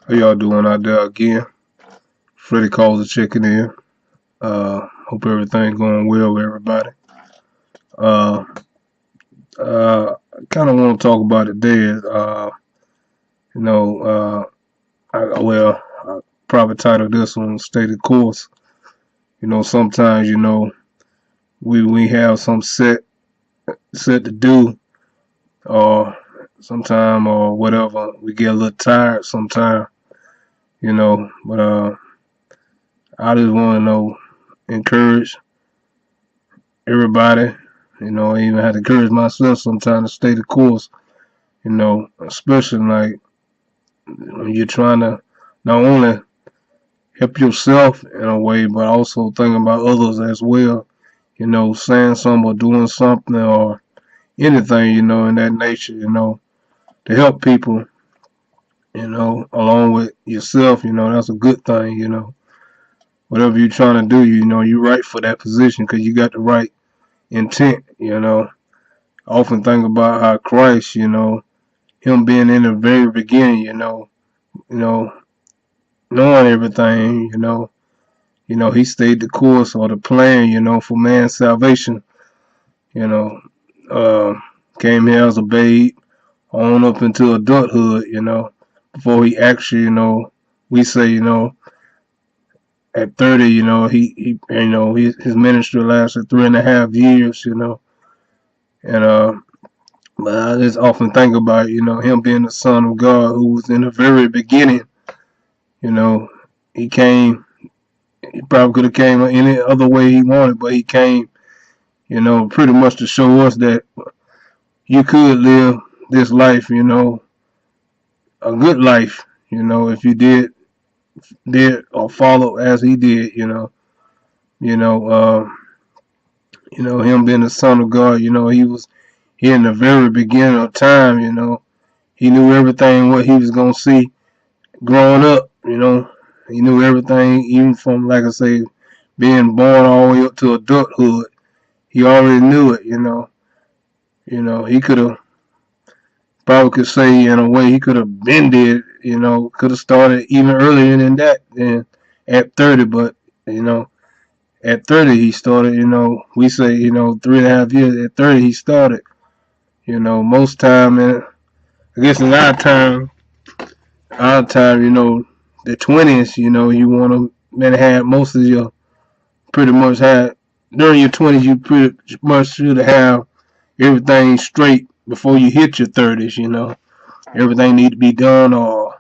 How y'all doing out there again? Freddie calls the checking in. Hope everything going well with everybody. Uh, I kind of want to talk about it today. You know, I probably title this one "Stated Course." Sometimes we have some set to do, or sometime or whatever. We get a little tired sometime. But I just want to encourage everybody. I even had to encourage myself sometimes to stay the course. Especially like when you're trying to not only help yourself in a way, but also think about others as well. Saying something or doing something or anything, in that nature, to help people, along with yourself, that's a good thing, Whatever you're trying to do, you're right for that position because you got the right intent, I often think about how Christ, him being in the very beginning, you know, knowing everything, he stayed the course or the plan, for man's salvation, you know, uh, came here as a babe, on up into adulthood, before he actually, we say, at 30, his ministry lasted 3.5 years, and but I just often think about, him being the son of God who was in the very beginning, you know, he came. He probably could have came any other way he wanted, but he came, pretty much to show us that you could live this life, a good life, if you did or follow as he did, you know, uh, him being the son of God, he was here in the very beginning of time, he knew everything what he was gonna see growing up, he knew everything, even from like I say, being born all the way up to adulthood. He already knew it, he could have probably could say in a way he could have been dead, could have started even earlier than that than at 30, but you know, at 30 he started, we say, 3.5 years, at 30 he started, most time and I guess in our time, the 20s, you want to man have most of your pretty much had during your 20s you pretty much should have everything straight before you hit your 30s, everything need to be done or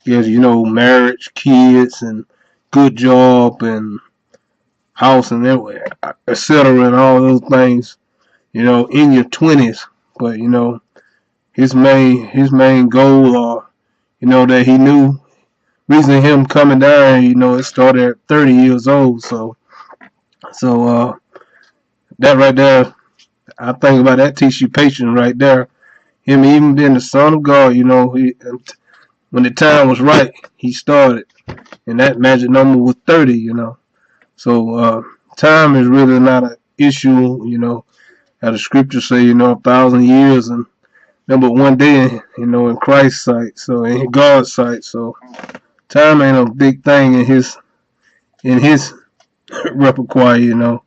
yes, marriage, kids and good job and house and everywhere, etc. and all those things, in your 20s. But his main goal or that he knew reason him coming down, it started at 30 years old. So that right there, I think about that teach you patience right there. Him even being the son of God, when the time was right, he started, and that magic number was 30. So time is really not an issue. How the scriptures say, 1,000 years and number one day, in Christ's sight. So in God's sight. So time ain't a big thing in his repertoire.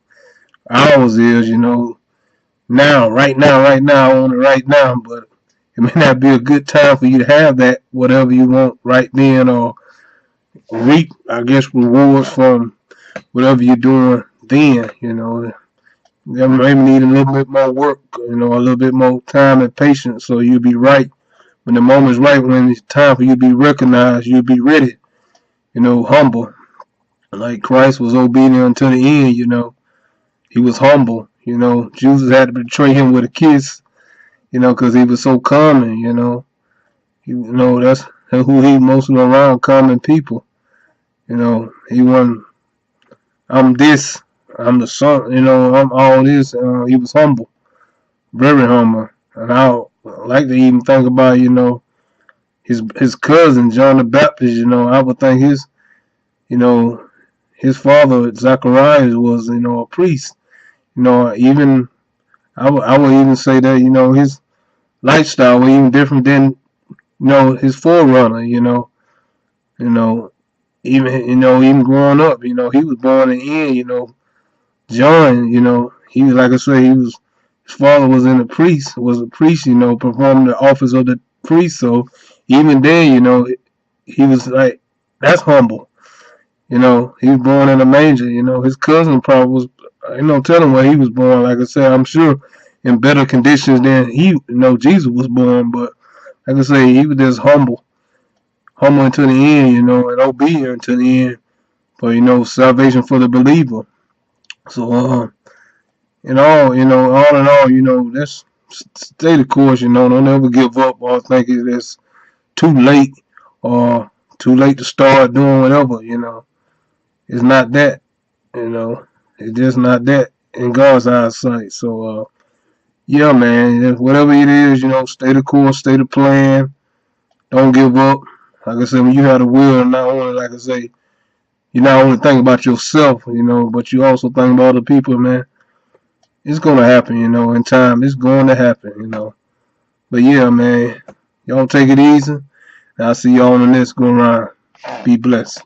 Ours is, now, right now, I want it right now, but it may not be a good time for you to have that, whatever you want right then, or reap, I guess, rewards from whatever you're doing then, You maybe need a little bit more work, a little bit more time and patience so you'll be right. When the moment's right, when it's time for you to be recognized, you'll be ready, humble. Like Christ was obedient until the end, He was humble, Jesus had to betray him with a kiss, because he was so common, that's who he mostly around, common people. He wasn't, I'm this, I'm the son, I'm all this. He was humble, very humble. And I like to even think about, his cousin John the Baptist. I would think you know, his father Zacharias was, a priest. Even I would even say that, his lifestyle was even different than, his forerunner. You know, even growing up, he was born in, John, he was, like I say, his father was was a priest, performing the office of the priest. So even then, he was like, that's humble. He was born in a manger. His cousin probably was, telling where he was born. Like I said, I'm sure in better conditions than Jesus was born. But like I say, he was just humble until the end, and obedient to the end. But salvation for the believer. So, all in all, let's stay the course. Don't ever give up or think it's too late or too late to start doing whatever. It's not that. You know, it's just not that in God's eyesight. So, yeah, man, whatever it is, stay the course, stay the plan. Don't give up. Like I said, when you have the will, not only, like I say, you not only think about yourself, but you also think about other people, man. It's gonna happen, in time. It's going to happen, But yeah, man, y'all take it easy. I'll see y'all on the next go round. Be blessed.